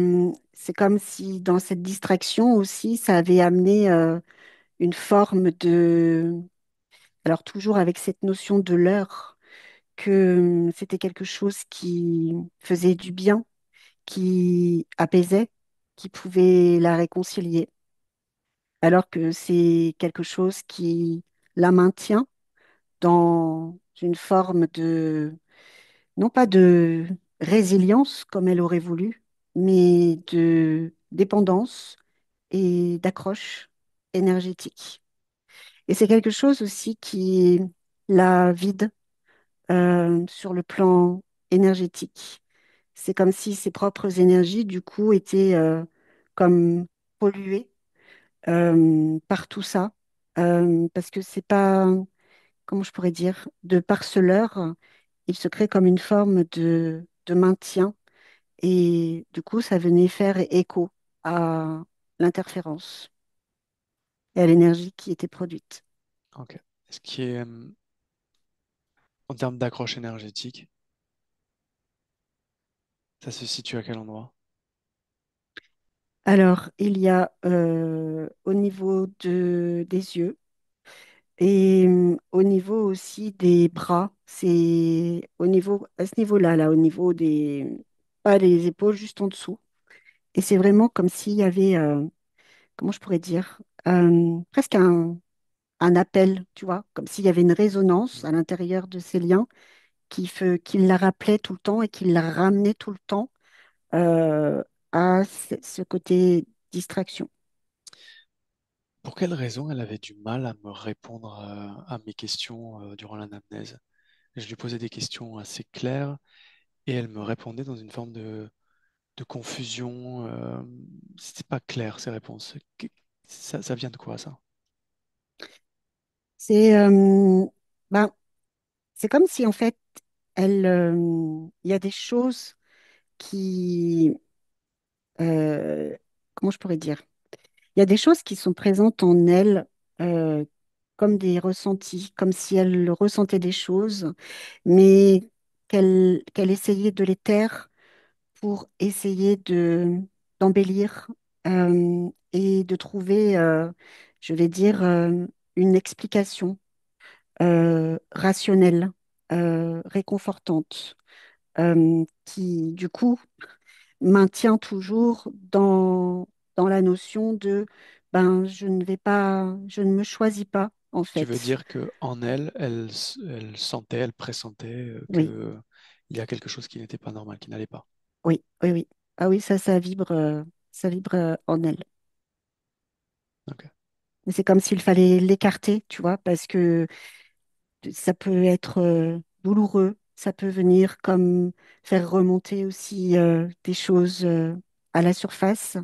c'est comme si dans cette distraction aussi, ça avait amené une forme de... Alors toujours avec cette notion de l'heure, que c'était quelque chose qui faisait du bien, qui apaisait, qui pouvait la réconcilier, alors que c'est quelque chose qui la maintient dans une forme de, non pas de résilience comme elle aurait voulu, mais de dépendance et d'accroche énergétique. Et c'est quelque chose aussi qui la vide sur le plan énergétique. C'est comme si ses propres énergies, du coup, étaient comme polluées par tout ça. Parce que c'est pas, comment je pourrais dire, de par ce leurre, il se crée comme une forme de maintien. Et du coup, ça venait faire écho à l'interférence et à l'énergie qui était produite. Ok. Ce qui est, en termes d'accroche énergétique, ça se situe à quel endroit? Alors, il y a au niveau des yeux et au niveau aussi des bras, c'est au niveau, à ce niveau-là, là, au niveau des, pas les épaules, juste en dessous. Et c'est vraiment comme s'il y avait, comment je pourrais dire, presque un appel, tu vois, comme s'il y avait une résonance à l'intérieur de ces liens qui la rappelait tout le temps et qui la ramenait tout le temps euh, à ce côté distraction. Pour quelle raison elle avait du mal à me répondre à mes questions durant l'anamnèse? Je lui posais des questions assez claires et elle me répondait dans une forme de confusion. C'était pas clair ces réponses. Ça vient de quoi ça? C'est ben, c'est comme si en fait, il y a des choses qui, euh, comment je pourrais dire? Il y a des choses qui sont présentes en elle euh, comme des ressentis, comme si elle ressentait des choses, mais qu'elle essayait de les taire pour essayer d'embellir et de trouver, je vais dire, une explication rationnelle, réconfortante, qui du coup maintient toujours dans la notion de ben je ne me choisis pas en Tu veux fait. dire que en elle, elle sentait, elle pressentait Oui, que il y a quelque chose qui n'était pas normal, qui n'allait pas. oui, oui, oui. Ah oui, ça vibre en elle. Ok. Mais c'est comme s'il fallait l'écarter, tu vois, parce que ça peut être douloureux, ça peut venir comme faire remonter aussi des choses à la surface.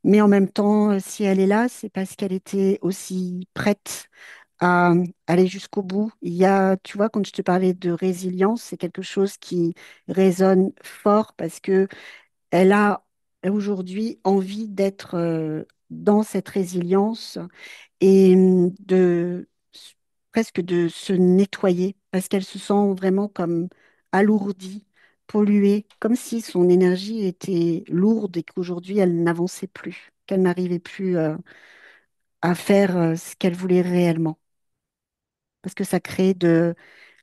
Mais en même temps, si elle est là, c'est parce qu'elle était aussi prête à aller jusqu'au bout. Il y a, tu vois, quand je te parlais de résilience, c'est quelque chose qui résonne fort parce que elle a aujourd'hui envie d'être dans cette résilience et presque de se nettoyer parce qu'elle se sent vraiment comme alourdie, polluée, comme si son énergie était lourde et qu'aujourd'hui elle n'avançait plus, qu'elle n'arrivait plus à faire ce qu'elle voulait réellement. Parce que ça crée de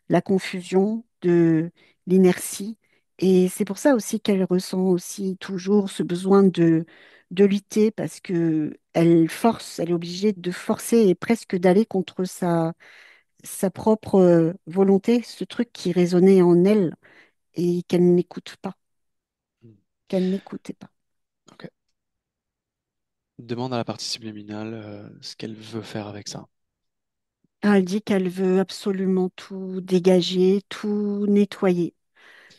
la confusion, de l'inertie. Et c'est pour ça aussi qu'elle ressent aussi toujours ce besoin de lutter parce que elle force, elle est obligée de forcer et presque d'aller contre sa propre volonté, ce truc qui résonnait en elle et qu'elle n'écoute pas, Hmm. qu'elle n'écoutait pas. Ok. Demande à la partie subliminale ce qu'elle veut faire avec ça. Ah, elle dit qu'elle veut absolument tout dégager, tout nettoyer,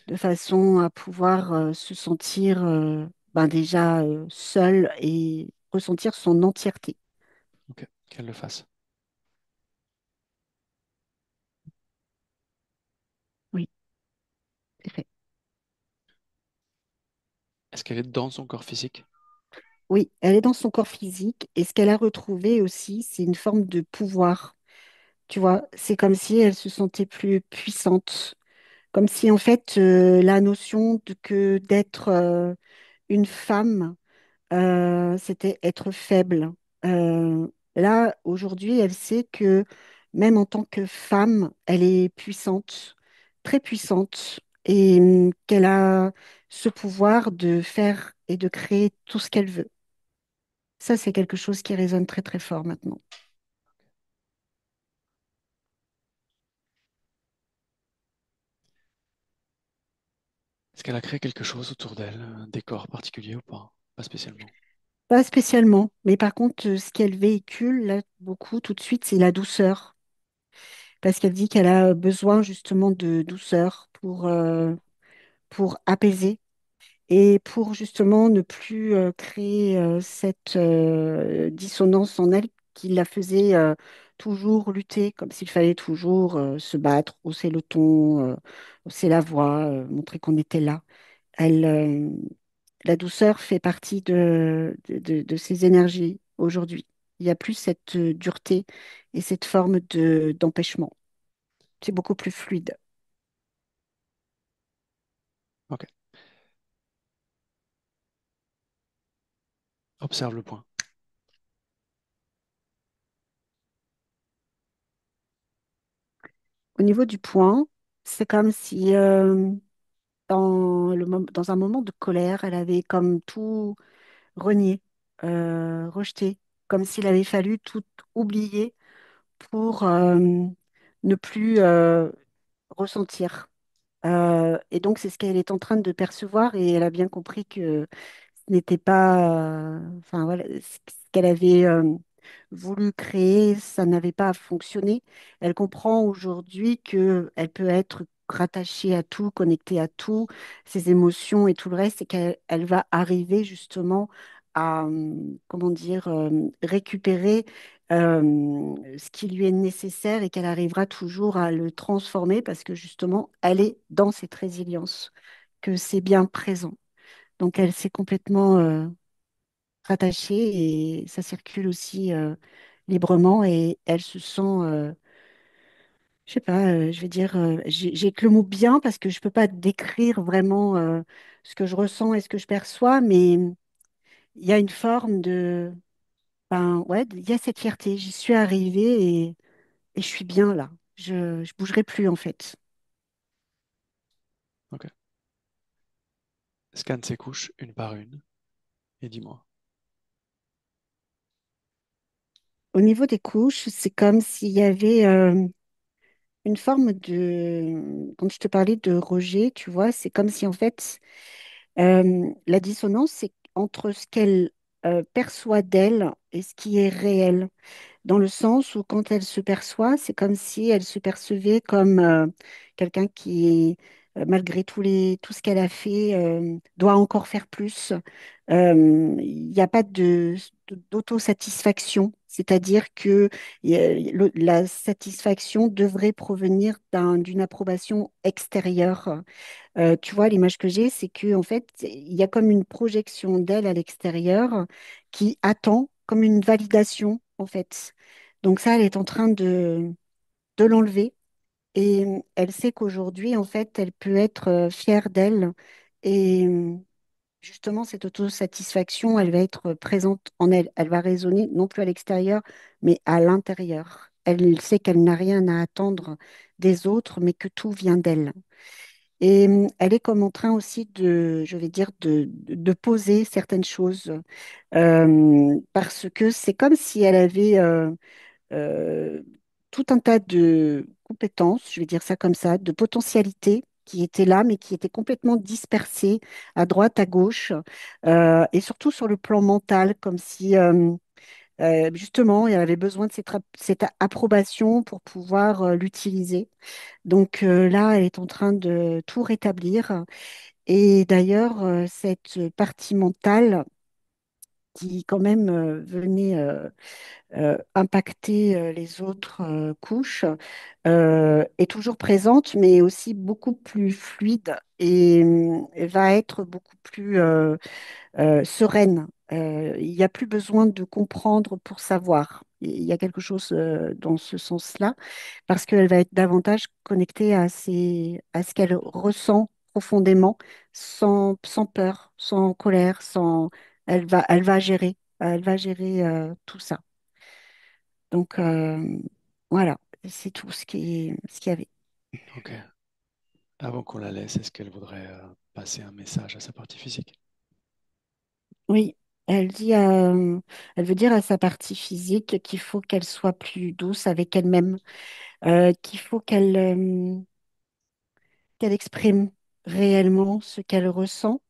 de façon à pouvoir se sentir ben déjà seule et ressentir son entièreté. Ok. Qu'elle le fasse. Oui, c'est fait. Est-ce qu'elle est dans son corps physique? Oui, elle est dans son corps physique et ce qu'elle a retrouvé aussi, c'est une forme de pouvoir. Tu vois, c'est comme si elle se sentait plus puissante, comme si en fait la notion de que d'être une femme, c'était être faible. Là, aujourd'hui, elle sait que même en tant que femme, elle est puissante, très puissante, et qu'elle a ce pouvoir de faire et de créer tout ce qu'elle veut. Ça, c'est quelque chose qui résonne très, très fort maintenant. Est-ce qu'elle a créé quelque chose autour d'elle, un décor particulier ou pas? Pas spécialement. Pas spécialement, mais par contre, ce qu'elle véhicule, là, beaucoup, tout de suite, c'est la douceur. Parce qu'elle dit qu'elle a besoin justement de douceur pour apaiser et pour justement ne plus créer cette dissonance en elle qui la faisait toujours lutter, comme s'il fallait toujours se battre, hausser le ton, hausser la voix, montrer qu'on était là. Elle, la douceur fait partie de ses énergies aujourd'hui. Il n'y a plus cette dureté et cette forme d'empêchement. C'est beaucoup plus fluide. Ok. Observe le point. Au niveau du point, c'est comme si dans un moment de colère, elle avait comme tout renié, rejeté, comme s'il avait fallu tout oublier pour ne plus ressentir. Et donc, c'est ce qu'elle est en train de percevoir et elle a bien compris que ce n'était pas, enfin voilà, ce qu'elle avait voulu créer, ça n'avait pas fonctionné. Elle comprend aujourd'hui que elle peut être rattachée à tout, connectée à tout, ses émotions et tout le reste, et qu'elle va arriver justement à, comment dire, récupérer ce qui lui est nécessaire et qu'elle arrivera toujours à le transformer parce que justement, elle est dans cette résilience, que c'est bien présent. Donc, elle s'est complètement rattachée et ça circule aussi librement et elle se sent, je sais pas, je vais dire, j'ai que le mot bien parce que je peux pas décrire vraiment ce que je ressens et ce que je perçois, mais il y a une forme de, ben ouais, il y a cette fierté. J'y suis arrivée et je suis bien là. Je bougerai plus en fait. Ok. Scanne ses couches une par une et dis-moi. Au niveau des couches, c'est comme s'il y avait une forme de, quand je te parlais de rejet, tu vois, c'est comme si en fait La dissonance, c'est entre ce qu'elle perçoit d'elle et ce qui est réel. Dans le sens où quand elle se perçoit, c'est comme si elle se percevait comme quelqu'un qui, malgré tout ce qu'elle a fait, doit encore faire plus. Il n'y a pas d'autosatisfaction, c'est-à-dire que la satisfaction devrait provenir d'une approbation extérieure. Tu vois, l'image que j'ai, c'est que en fait, il y a comme une projection d'elle à l'extérieur qui attend comme une validation, en fait. Donc ça, elle est en train de l'enlever et elle sait qu'aujourd'hui, en fait, elle peut être fière d'elle et justement, cette autosatisfaction, elle va être présente en elle. Elle va résonner non plus à l'extérieur, mais à l'intérieur. Elle sait qu'elle n'a rien à attendre des autres, mais que tout vient d'elle. Et elle est comme en train aussi je vais dire, de poser certaines choses parce que c'est comme si elle avait euh, tout un tas de compétences, je vais dire ça comme ça, de potentialités qui étaient là, mais qui étaient complètement dispersées à droite, à gauche, et surtout sur le plan mental, comme si justement, elle avait besoin de cette approbation pour pouvoir l'utiliser. Donc là, elle est en train de tout rétablir. Et d'ailleurs, cette partie mentale qui quand même venait impacter les autres couches est toujours présente, mais aussi beaucoup plus fluide et va être beaucoup plus sereine. Il n'y a plus besoin de comprendre pour savoir. Il y a quelque chose dans ce sens-là parce qu'elle va être davantage connectée à ce qu'elle ressent profondément, sans peur, sans colère, sans... elle va gérer tout ça. Donc, voilà, c'est tout ce qu'il y avait. Ok. Avant qu'on la laisse, est-ce qu'elle voudrait passer un message à sa partie physique? Oui, elle dit, elle veut dire à sa partie physique qu'il faut qu'elle soit plus douce avec elle-même, qu'il faut qu'elle exprime réellement ce qu'elle ressent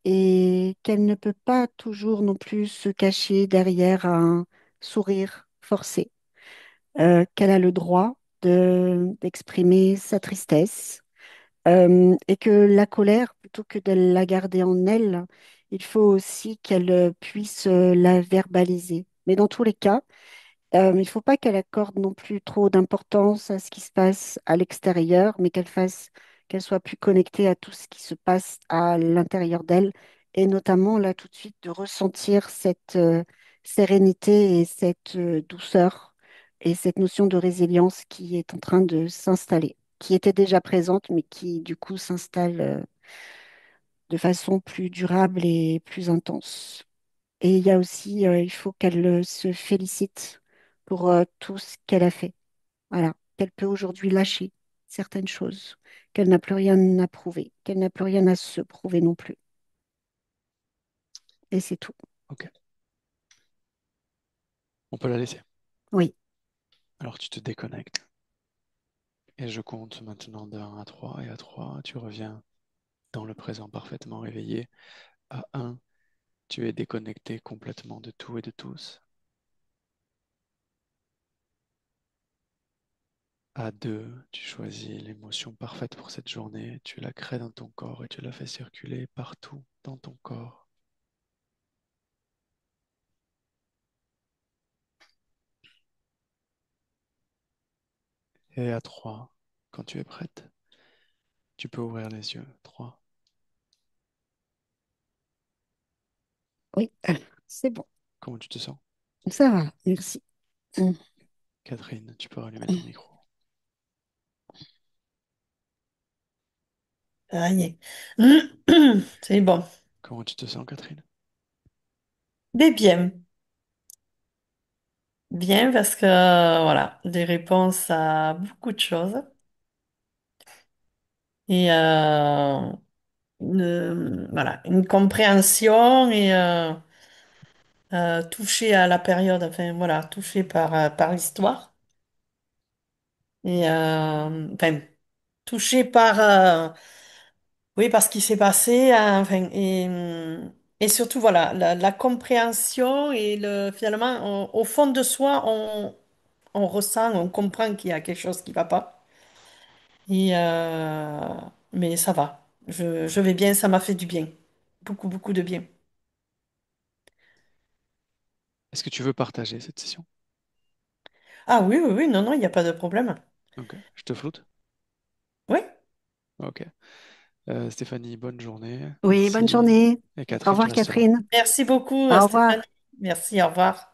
et qu'elle ne peut pas toujours non plus se cacher derrière un sourire forcé, qu'elle a le droit d'exprimer sa tristesse et que la colère, plutôt que de la garder en elle, il faut aussi qu'elle puisse la verbaliser. Mais dans tous les cas, il ne faut pas qu'elle accorde non plus trop d'importance à ce qui se passe à l'extérieur, mais qu'elle soit plus connectée à tout ce qui se passe à l'intérieur d'elle, et notamment là tout de suite de ressentir cette sérénité et cette douceur et cette notion de résilience qui est en train de s'installer, qui était déjà présente, mais qui du coup s'installe de façon plus durable et plus intense. Et il y a aussi, il faut qu'elle se félicite pour tout ce qu'elle a fait. Voilà, qu'elle peut aujourd'hui lâcher certaines choses, qu'elle n'a plus rien à prouver, qu'elle n'a plus rien à se prouver non plus. Et c'est tout. Ok. On peut la laisser. Oui, Alors tu te déconnectes. Et je compte maintenant d'un à 3. Et à 3, tu reviens dans le présent parfaitement réveillé. À un, tu es déconnecté complètement de tout et de tous. À 2, tu choisis l'émotion parfaite pour cette journée. Tu la crées dans ton corps et tu la fais circuler partout dans ton corps. Et à 3, quand tu es prête, tu peux ouvrir les yeux. 3. oui, c'est bon. Comment tu te sens? Ça va, merci. Mm. Catherine, tu peux rallumer ton micro. Aïe. C'est bon. Comment tu te sens, Catherine? Mais bien. Bien parce que, voilà, des réponses à beaucoup de choses. Et voilà, une compréhension et touché à la période, enfin voilà, touché par l'histoire. Et enfin, touché par, Oui, parce qu'il s'est passé, hein, enfin, et surtout, voilà, la compréhension et finalement, au fond de soi, on ressent, on comprend qu'il y a quelque chose qui ne va pas. Et, mais ça va. Je vais bien, ça m'a fait du bien. Beaucoup, beaucoup de bien. Est-ce que tu veux partager cette session? Ah oui, oui, oui, non, non, il n'y a pas de problème. Ok, je te floute. Oui, Ok. Stéphanie, bonne journée. Oui, bonne Merci. journée. Et Au Catherine, je revoir, reste là. Catherine. merci beaucoup, Au revoir. Stéphanie. Merci, au revoir.